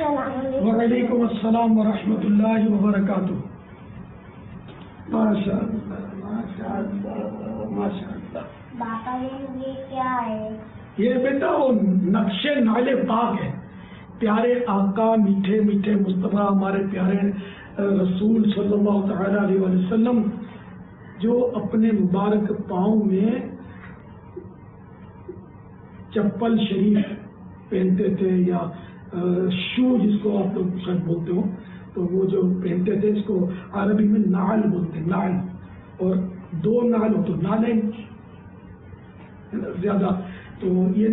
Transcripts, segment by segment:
وعلیکم السلام ورحمۃ اللہ وبرکاتہ. ماشاء اللہ ماشاء اللہ ماشاء اللہ. باپا یہ کیا ہے؟ یہ بیٹا وہ نقش نالے پاک ہے. پیارے آقا میٹھے میٹھے مصطفیٰ ہمارے پیارے رسول صلی اللہ تعالی علیہ وسلم جو اپنے مبارک پاؤں میں چپل شریف پہنتے تھے یا شو جس کو آپ لوگ شاید بولتے ہو، تو وہ جو پہنتے تھے اس کو عربی میں نعل بولتے ہیں. نعل اور دو نعل ہو تو نالین زیادہ. تو یہ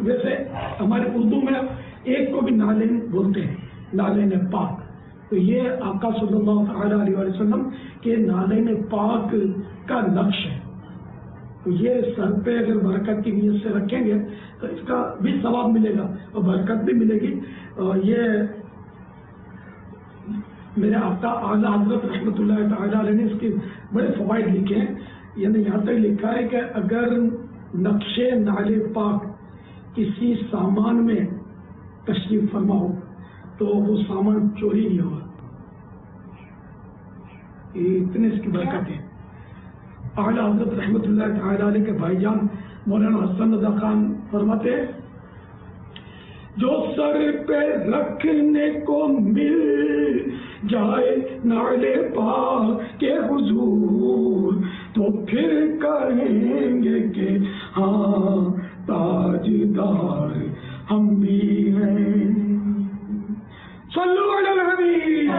ویسے ہمارے اردو میں ایک کو بھی نالین بولتے ہیں، نالین پاک. تو یہ آقا صلی اللہ تعالی علیہ وسلم کے نالین پاک کا نقش ہے. تو یہ سر پہ اگر برکت کی نیت سے رکھیں گے تو اس کا بھی ثواب ملے گا اور برکت بھی ملے گی. یہ میرے آقا اعلیٰ حضرت رحمۃ اللہ تعالی علیہ نے اس کے بڑے فوائد لکھے ہیں. یعنی یہاں تک لکھا ہے کہ اگر نقش نالے پاک کسی سامان میں تشریف فرما ہو تو وہ سامان چوری نہیں ہوگا. یہ اتنے اس کی برکت ہے. اعلیٰ حضرت رحمۃ اللہ تعالی علیہ کے بھائی جان مولانا حسن رضا خان فرماتے ہیں جو سر پہ رکھنے کو مل جائے نالے پاک کے حضور تو پھر کہیں گے کہ ہاں تاجدار ہم بھی ہیں. صلو علی الحبیب.